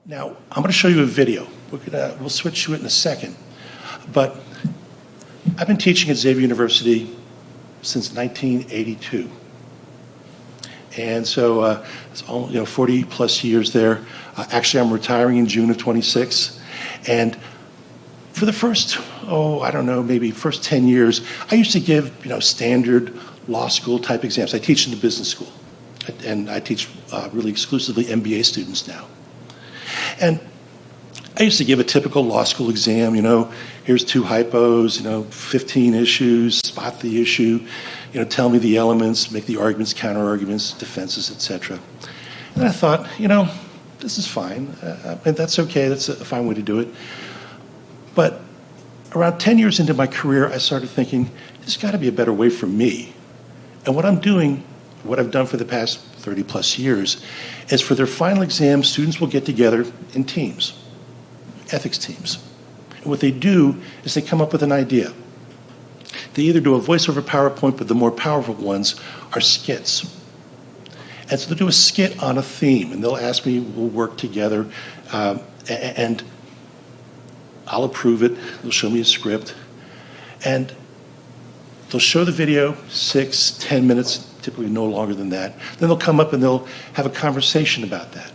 Now, I'm going to show you a video. We'll switch to it in a second. But I've been teaching at Xavier University since 1982. And so it's all, 40 plus years there. Actually, I'm retiring in June of 26. And for the first, maybe first 10 years, I used to give, standard law school type exams. I teach in the business school. And I teach really exclusively MBA students now. And I used to give a typical law school exam, here's 2 hypos, 15 issues, spot the issue, tell me the elements, make the arguments, counter-arguments, defenses, etc. And I thought, this is fine, and that's okay, that's a fine way to do it. But around 10 years into my career, I started thinking, there's got to be a better way for me. And what I've done for the past 30 plus years, is for their final exam, students will get together in teams, ethics teams. And what they do is they come up with an idea. They either do a voice over PowerPoint, but the more powerful ones are skits. And so they'll do a skit on a theme, and they'll ask me, we'll work together, and I'll approve it. They'll show me a script. And they'll show the video, 6-10 minutes, typically no longer than that. Then they'll come up and they'll have a conversation about that.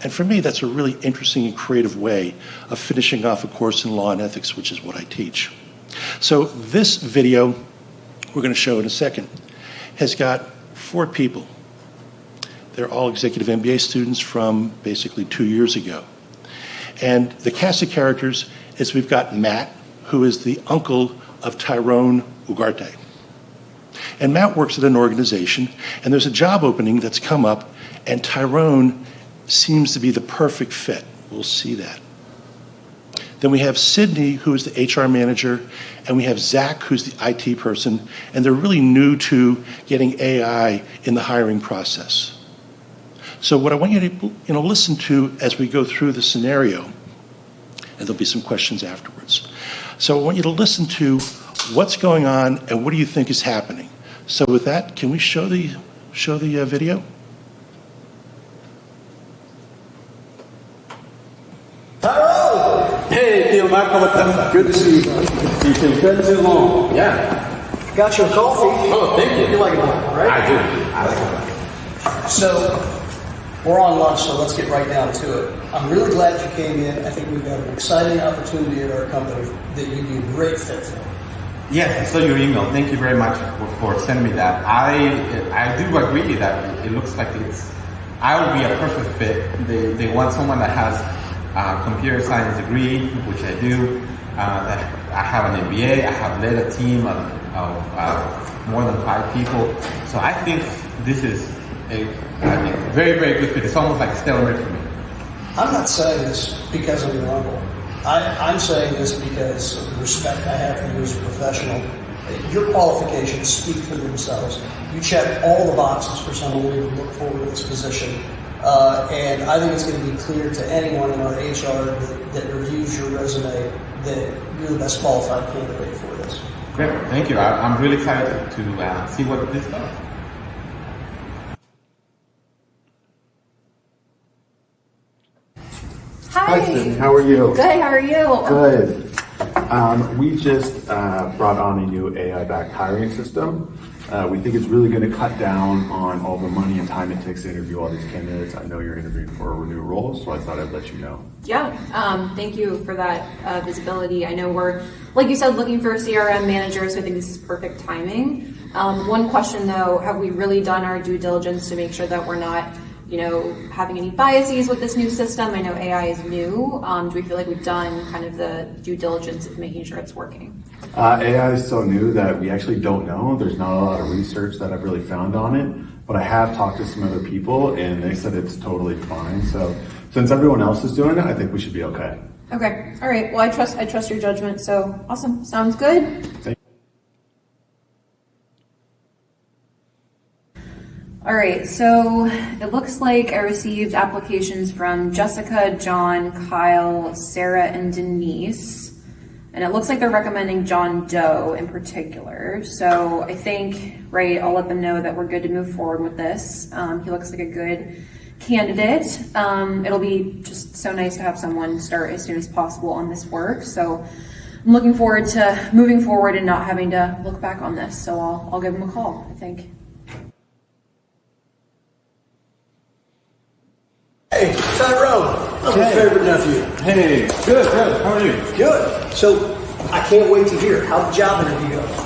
And for me, that's a really interesting and creative way of finishing off a course in law and ethics, which is what I teach. So this video, we're going to show in a second, has got 4 people. They're all executive MBA students from basically 2 years ago. And the cast of characters is we've got Matt, who is the uncle of Tyrone Ugarte. And Matt works at an organization, and there's a job opening that's come up, and Tyrone seems to be the perfect fit. We'll see that. Then we have Sydney, who is the HR manager, and we have Zach, who's the IT person, and they're really new to getting AI in the hiring process. So what I want you to listen to as we go through the scenario, and there'll be some questions afterwards. So I want you to listen to what's going on and what do you think is happening. So with that, can we show the video? Hello! Hey, Theo Michael, good to see you. You've been too long. Yeah. Got your coffee. Oh, thank you. You like it, right? I do. I like it. So, we're on lunch, so let's get right down to it. I'm really glad you came in. I think we've got an exciting opportunity at our company that you'd be a great fit for. Yes, I saw your email. Thank you very much for sending me that. I do agree that it looks like I would be a perfect fit. They want someone that has a computer science degree, which I do. That I have an MBA. I have led a team of more than 5 people. So I think this is a very, very good fit. It's almost like stellar for me. I'm not saying this because of your uncle. I'm saying this because of the respect I have for you as a professional. Your qualifications speak for themselves. You check all the boxes for someone who would look forward to this position. And I think it's going to be clear to anyone in our HR that reviews your resume that you're the best qualified candidate for this. Great, thank you. I'm really excited to see what this does. Hi, Sydney. How are you? Good, how are you? Good. We just brought on a new AI-backed hiring system. We think it's really going to cut down on all the money and time it takes to interview all these candidates. I know you're interviewing for a new role, so I thought I'd let you know. Yeah, thank you for that visibility. I know we're, like you said, looking for a CRM manager, so I think this is perfect timing. One question though, have we really done our due diligence to make sure that we're not having any biases with this new system? I know AI is new. Do we feel like we've done kind of the due diligence of making sure it's working? AI is so new that we actually don't know. There's not a lot of research that I've really found on it, but I have talked to some other people and they said it's totally fine. So since everyone else is doing it, I think we should be okay. Okay, all right. Well, I trust your judgment. So awesome, sounds good. Thank you. All right, so it looks like I received applications from Jessica, John, Kyle, Sarah, and Denise. And it looks like they're recommending John Doe in particular. So I think, right, I'll let them know that we're good to move forward with this. He looks like a good candidate. It'll be just so nice to have someone start as soon as possible on this work. So I'm looking forward to moving forward and not having to look back on this. So I'll give him a call, I think. Hey, Tyrone, I'm your favorite nephew. Hey, good. How are you? Good. So I can't wait to hear how the job interview goes.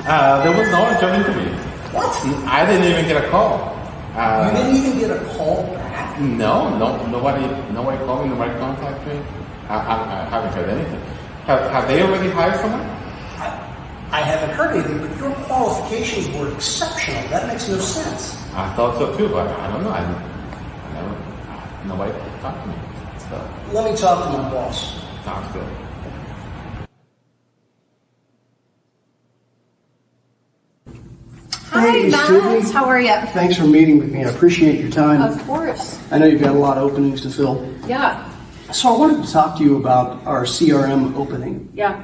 There was no job interview. What? I didn't even get a call. You didn't even get a call back? No, nobody called me, nobody contacted me. I haven't heard anything. Have they already hired someone? I haven't heard anything, but your qualifications were exceptional. That makes no sense. I thought so too, but I don't know. Nobody talked to me. So, Let me talk to my boss. sounds good. Hi, Hey, Matt. Sydney. How are you? Thanks for meeting with me. I appreciate your time. Of course. I know you've got a lot of openings to fill. Yeah. So I wanted to talk to you about our CRM opening. Yeah.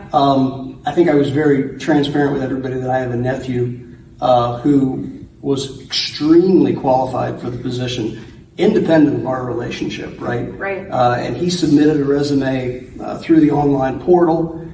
I think I was very transparent with everybody that I have a nephew who was extremely qualified for the position, independent of our relationship, right? Right. And he submitted a resume through the online portal,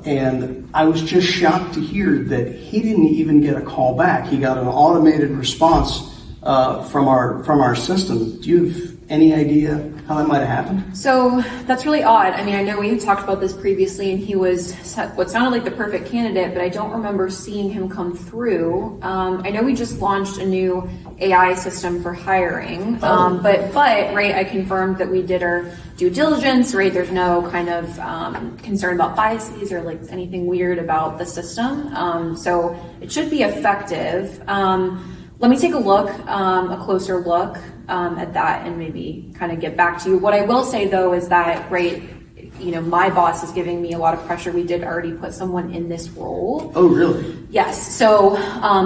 and I was just shocked to hear that he didn't even get a call back. He got an automated response from our system. Do you have any idea how that might have happened? So that's really odd. I mean, I know we had talked about this previously, and he was what sounded like the perfect candidate, but I don't remember seeing him come through. I know we just launched a new AI system for hiring, but right, I confirmed that we did our due diligence. Right, there's no kind of concern about biases or like anything weird about the system. So it should be effective. Let me take a look, a closer look at that, and maybe kind of get back to you. What I will say though is that, right, my boss is giving me a lot of pressure. We did already put someone in this role. Oh, really? Yes. So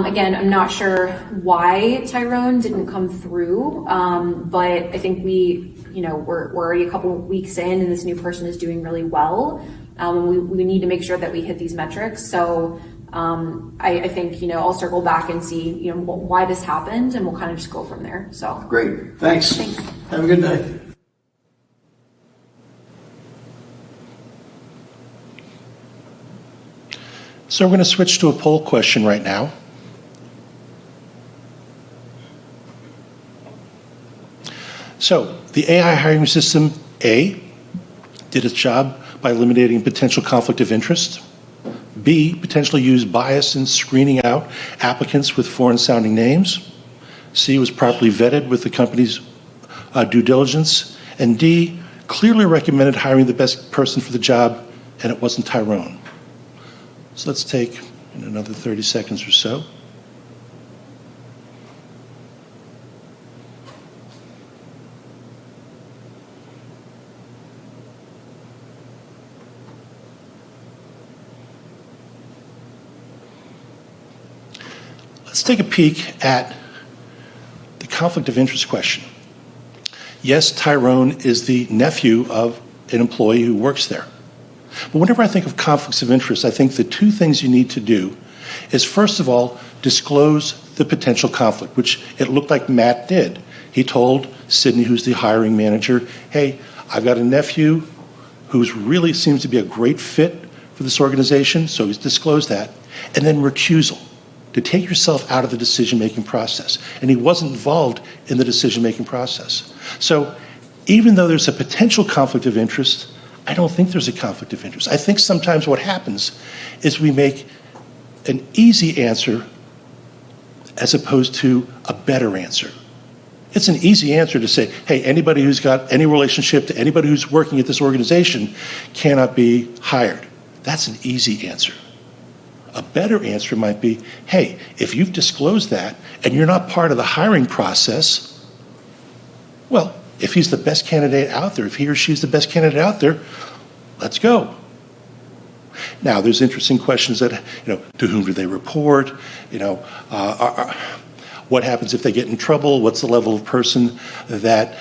again, I'm not sure why Tyrone didn't come through, but I think we're already a couple of weeks in, and this new person is doing really well. We need to make sure that we hit these metrics. So I think I'll circle back and see why this happened, and we'll kind of just go from there. So Great. Thanks. Thanks. Have a good day. So we're going to switch to a poll question right now. So the AI hiring system, A, did its job by eliminating potential conflict of interest. B, potentially used bias in screening out applicants with foreign-sounding names. C, was properly vetted with the company's due diligence. And D, clearly recommended hiring the best person for the job, and it wasn't Tyrone. So let's take another 30 seconds or so. Let's take a peek at the conflict of interest question. Yes, Tyrone is the nephew of an employee who works there. But whenever I think of conflicts of interest, I think the two things you need to do is, first of all, disclose the potential conflict, which it looked like Matt did. He told Sydney, who's the hiring manager, hey, I've got a nephew who really seems to be a great fit for this organization, so he's disclosed that. And then recusal, to take yourself out of the decision-making process. And he wasn't involved in the decision-making process. So even though there's a potential conflict of interest, I don't think there's a conflict of interest. I think sometimes what happens is we make an easy answer as opposed to a better answer. It's an easy answer to say, hey, anybody who's got any relationship to anybody who's working at this organization cannot be hired. That's an easy answer. A better answer might be, hey, if you've disclosed that and you're not part of the hiring process, well, if he's the best candidate out there, if he or she's the best candidate out there, let's go. Now, there's interesting questions that, to whom do they report? What happens if they get in trouble? What's the level of person that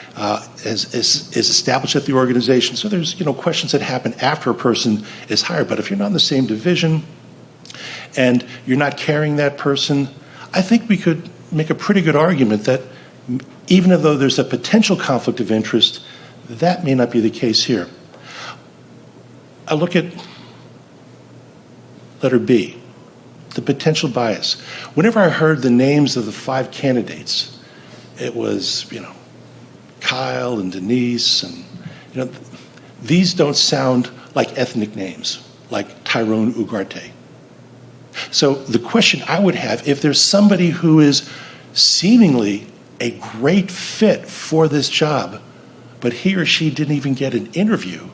is established at the organization? So there's, questions that happen after a person is hired. But if you're not in the same division and you're not carrying that person, I think we could make a pretty good argument that even though there's a potential conflict of interest, that may not be the case here. I look at letter B, the potential bias. Whenever I heard the names of the 5 candidates, it was, Kyle and Denise, and, these don't sound like ethnic names, like Tyrone Ugarte. So the question I would have, if there's somebody who is seemingly a great fit for this job, but he or she didn't even get an interview,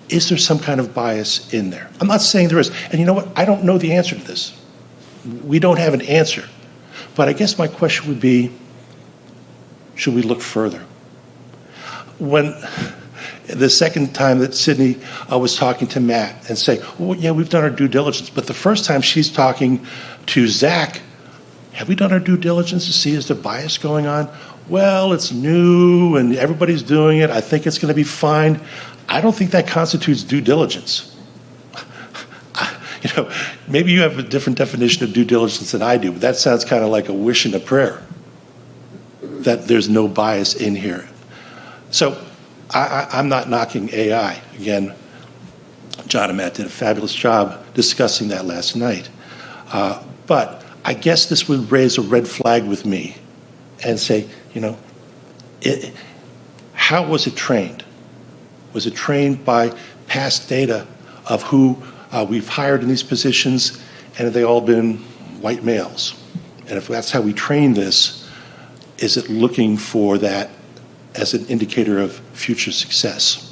is there some kind of bias in there? I'm not saying there is. And you know what? I don't know the answer to this. We don't have an answer. But I guess my question would be, should we look further? When the second time that Sydney was talking to Matt and saying, well, yeah, we've done our due diligence. But the first time she's talking to Zach, have we done our due diligence to see is there bias going on? Well, it's new and everybody's doing it. I think it's going to be fine. I don't think that constitutes due diligence. Maybe you have a different definition of due diligence than I do, but that sounds kind of like a wish and a prayer that there's no bias in here. So I'm not knocking AI. Again, John and Matt did a fabulous job discussing that last night. But I guess this would raise a red flag with me and say, how was it trained? Was it trained by past data of who we've hired in these positions, and have they all been white males? And if that's how we train this, is it looking for that as an indicator of future success?